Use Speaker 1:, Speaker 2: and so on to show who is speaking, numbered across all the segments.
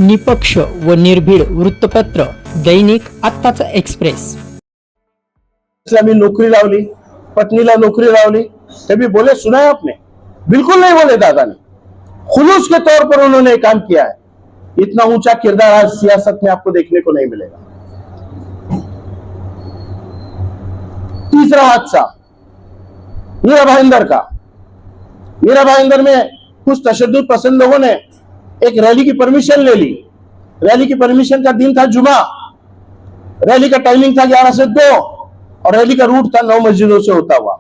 Speaker 1: निपक्ष व निर्भीड वृत्तपत्र दैनिक आत्ताचा एक्सप्रेस।
Speaker 2: मी नौकरी लावली, पत्नीला नौकरी लावली, तभी बोले सुना है आपने? बिल्कुल नहीं बोले। दादा ने खुलूस के तौर पर उन्होंने काम किया है। इतना ऊंचा किरदार आज सियासत में आपको देखने को नहीं मिलेगा। तीसरा हादसा मीरा भाईंदर का। मीरा भाईंदर में कुछ तशद्दुद पसंद लोगों ने एक रैली की परमिशन ले ली। रैली की परमिशन का दिन था जुमा, रैली का टाइमिंग था 11 से 2 और रैली का रूट था 9 मस्जिदों से होता हुआ।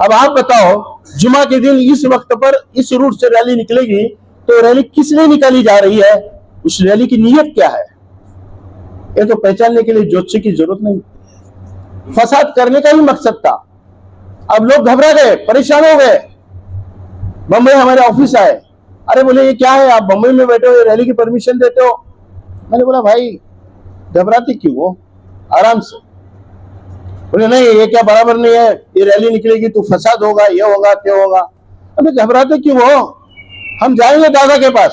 Speaker 2: अब आप बताओ, जुमा के दिन इस वक्त पर इस रूट से रैली निकलेगी तो रैली किस लिए निकाली जा रही है, उस रैली की नीयत क्या है, ये तो पहचानने के लिए ज्योतिषी की जरूरत नहीं। फसाद करने का ही मकसद था। अब लोग घबरा गए, परेशान हो गए। बंबई हमारे ऑफिस आए, अरे बोले ये क्या है, आप बंबई में बैठे हो, रैली की परमिशन देते हो। मैंने बोला भाई घबराते क्यों हो, आराम से। बोले नहीं ये क्या बराबर नहीं है, ये रैली निकलेगी तो फसाद होगा, ये होगा त्यो होगा। अबे घबराते क्यों हो, हम जाएंगे दादा के पास,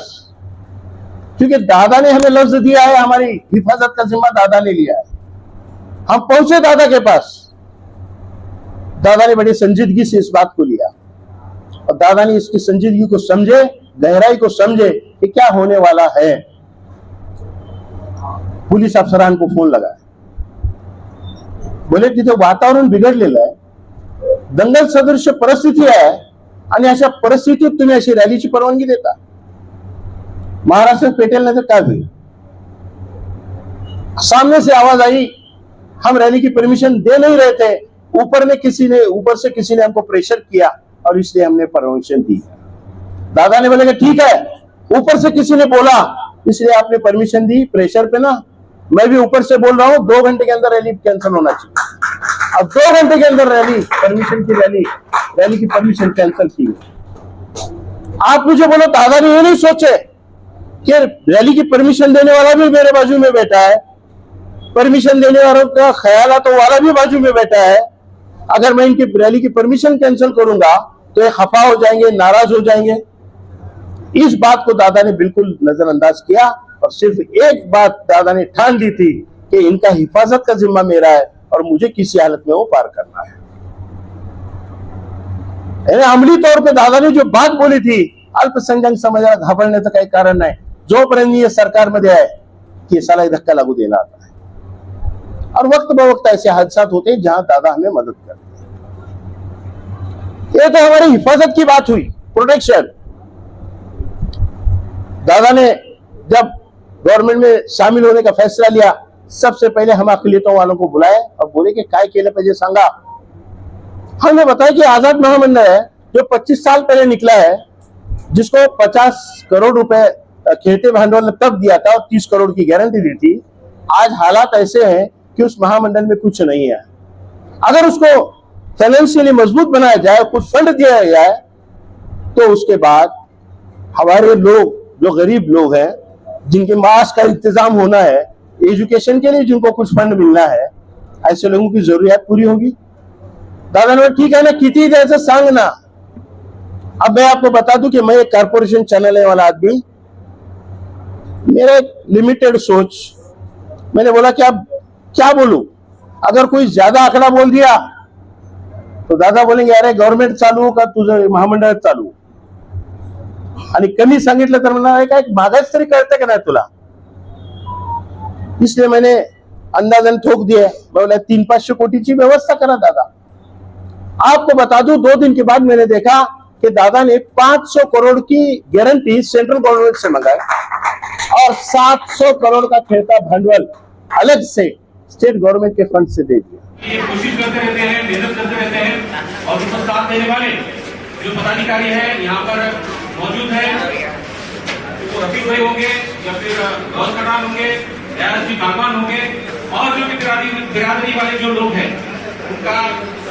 Speaker 2: क्योंकि दादा ने हमें लफ्ज दिया है, हमारी हिफाजत का जिम्मा दादा ने लिया है। हम पहुंचे दादा के पास। दादा ने बड़ी संजीदगी से इस बात को लिया और दादा ने इसकी संजीदगी को समझे, गहराई को समझे कि क्या होने वाला है। पुलिस अफसरान को फोन लगाया, बोले तिथे वातावरण बिघडलेलं आहे, दंगल सदृश परिस्थिती आहे आणि अशा परिस्थितीत तुम्ही अशी रॅलीची परवानगी देता, महाराष्ट्र पेटेल नहीं तो क्या हुई। सामने से आवाज आई, हम रैली की परमिशन दे नहीं रहे थे, ऊपर से किसी ने हमको प्रेशर किया और इसलिए हमने परमिशन दी। दादा ने बोले कि ठीक है, ऊपर से किसी ने बोला इसलिए आपने परमिशन दी, प्रेशर पे ना। मैं भी ऊपर से बोल रहा हूं 2 घंटे के अंदर रैली कैंसिल होना चाहिए। अब 2 घंटे के अंदर रैली की परमिशन कैंसिल की। आप मुझे बोलो दादा ने ये नहीं सोचे कि रैली की परमिशन देने वाला भी मेरे बाजू में बैठा है, परमिशन देने वालों का ख्याल तो वाला भी बाजू में बैठा है। अगर मैं इनकी रैली की परमिशन कैंसिल करूंगा तो ये खफा हो जाएंगे, नाराज हो जाएंगे। इस बात को दादा ने बिल्कुल नजरअंदाज किया और सिर्फ एक बात दादा ने ठान ली थी कि इनका हिफाजत का जिम्मा मेरा है और मुझे किसी हालत में वो पार करना है। अमली तौर पे दादा ने जो बात बोली थी, अल्पसंख्याक समाजाला घाबरण्याचं काही कारण नाही। जोपर्यंत ये सरकार मध्ये आहे की साला धक्का लागू देना आता है और वक्त ब वक्त ऐसे हादसा होते हैं जहां दादा हमें मदद करते हैं। ये तो हमारी हिफाजत की बात हुई, प्रोटेक्शन। दादा ने जब गवर्नमेंट में शामिल होने का फैसला लिया, सबसे पहले हम अकलियतों वालों को बुलाए और बोले कि काय केलं पाहिजे सांगा। हमने बताया कि आजाद महामंडल है जो 25 साल पहले निकला है, जिसको 50 करोड़ रुपए खेते भांडवल ने तब दिया था और 30 करोड़ की गारंटी दी थी। आज हालात ऐसे हैं कि उस महामंडल में कुछ नहीं है। अगर उसको फाइनेंशियली मजबूत बनाया जाए, कुछ फंड दिया जाए, तो उसके बाद हमारे लोग जो गरीब लोग हैं, जिनके मास का इंतजाम होना है, एजुकेशन के लिए जिनको कुछ फंड मिलना है, ऐसे लोगों की जरूरियात पूरी होगी। दादा ने ठीक है ना, किती द्यायचं सांग ना। अब मैं आपको बता दूं कि मैं एक कारपोरेशन चलाने वाला आदमी, मेरा एक लिमिटेड सोच। मैंने बोला कि अब क्या बोलूं, अगर कोई ज्यादा आंकड़ा बोल दिया तो दादा बोलेंगे अरे गवर्नमेंट चालू का तुझं महामंडळ चालू, आणि कमी सांगितलं तर म्हणणार काय मागायच तरी कळतं का नाही तुला। इसलिए मैंने अंदाजन ठोक दिए, बोला 300-500 कोटी की व्यवस्था करा दादा। आपको बता दूं 2 दिन के बाद मैंने देखा कि दादा ने 500 करोड़ की गारंटी सेंट्रल गवर्नमेंट से मंगाई और 700 करोड़ का खेता भांडवल अलग से स्टेट गवर्नमेंट के फंड से दे दिया।
Speaker 3: ये कोशिश करते रहते हैं, मेहनत करते रहते हैं और उसका साथ देने वाले जो पदाधिकारी है यहाँ पर मौजूद है, वो रफीक भाई होंगे या फिर गौस कटान होंगे, दयाल बागवान होंगे और जो बिरादरी वाले जो लोग हैं, उनका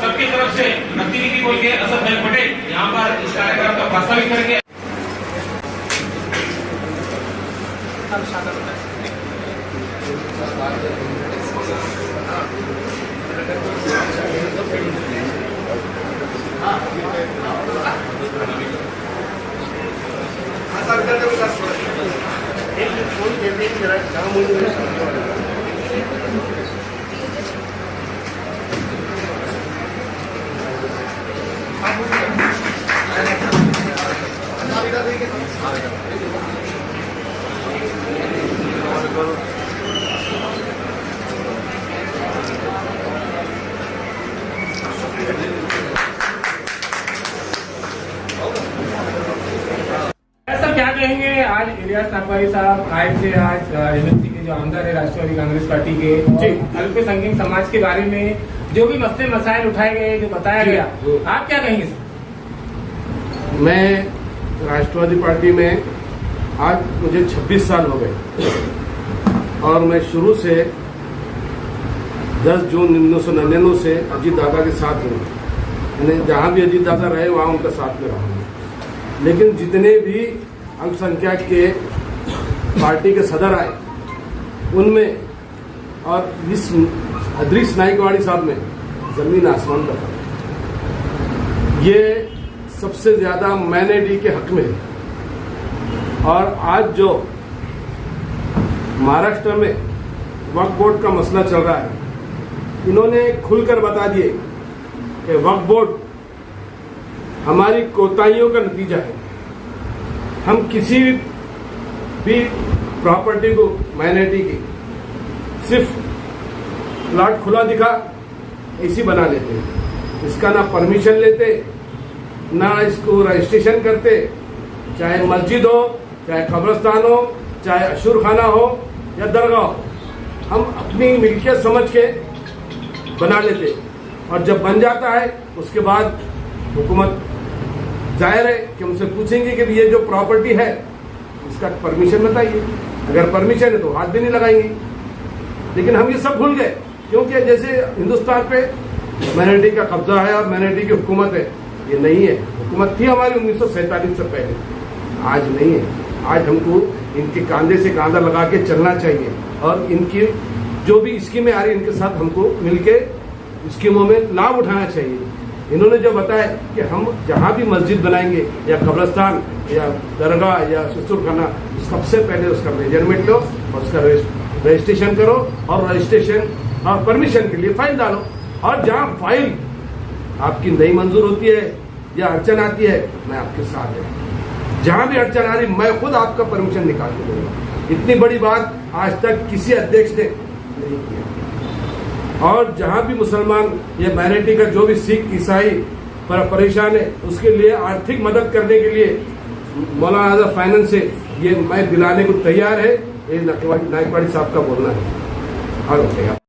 Speaker 3: सबकी तरफ से नतीजी बोल के असद भाई पटेल यहाँ पर इस कार्यक्रम का वास्तविक करेंगे।
Speaker 4: एक आज इलियास नागवारी साहब आए थे आज एमएलसी के जो आमदार है राष्ट्रवादी कांग्रेस पार्टी के
Speaker 2: जी।
Speaker 4: अल्पसंख्यक समाज के बारे में जो भी मसले मसाइल उठाए गए जो बताया
Speaker 2: जी।
Speaker 4: गया, आप क्या कहेंगे सर?
Speaker 2: मैं राष्ट्रवादी पार्टी में आज मुझे 26 साल हो गए और मैं शुरू से 10 जून 1999 से अजीत दादा के साथ हूँ। मैंने जहाँ भी अजीत दादा रहे वहाँ उनका साथ में रहा हूँ। लेकिन जितने भी अल्पसंख्यक के पार्टी के सदर आए उनमें और इस हदरीस नाइकवाड़ी साहब में जमीन आसमान का फर्क। ये सबसे ज्यादा माइनॉरिटी के हक में है। और आज जो महाराष्ट्र में वक्फ बोर्ड का मसला चल रहा है, इन्होंने खुलकर बता दिए कि वक्फ बोर्ड हमारी कोताहियों का नतीजा है। हम किसी भी प्रॉपर्टी को माइनॉरिटी की सिर्फ प्लॉट खुला दिखा ऐसी बना लेते हैं। इसका ना परमिशन लेते, ना इसको रजिस्ट्रेशन करते, चाहे मस्जिद हो, चाहे कब्रिस्तान हो, चाहे अशूर खाना हो या दरगाह हो, हम अपनी मिल्कियत समझ के बना लेते। और जब बन जाता है उसके बाद हुकूमत जाहिर है कि हमसे पूछेंगे कि ये जो प्रॉपर्टी है इसका परमिशन बताइए। अगर परमिशन है तो हाथ भी नहीं लगाएंगे। लेकिन हम ये सब भूल गए, क्योंकि जैसे हिंदुस्तान पे माइनॉरिटी का कब्जा है और माइनॉरिटी की हुकूमत है। ये नहीं है। हुकूमत थी हमारी 1947 से पहले, आज नहीं है। आज हमको इनके कांधे से कांधा लगा के चलना चाहिए और इनकी जो भी स्कीमें आ रही इनके साथ हमको मिलके स्कीमों में लाभ उठाना चाहिए। इन्होंने जो बताया कि हम जहां भी मस्जिद बनाएंगे या कब्रिस्तान या दरगाह या ससुर खाना, सबसे पहले उसका मेजरमेंट लो और उसका रजिस्ट्रेशन करो और रजिस्ट्रेशन और परमिशन के लिए फाइल डालो। और जहां फाइल आपकी नहीं मंजूर होती है या अड़चन आती है, मैं आपके साथ है। जहां भी अड़चन आ रही मैं खुद आपका परमिशन निकाल के दूंगा। इतनी बड़ी बात आज तक किसी अध्यक्ष ने नहीं किया। और जहां भी मुसलमान या माइनॉरिटी का जो भी सिख ईसाई परेशान है उसके लिए आर्थिक मदद करने के लिए मौलाना आजाद फाइनेंस से ये मैं दिलाने को तैयार है। ये नाइकवाड़ी साहब का बोलना है। और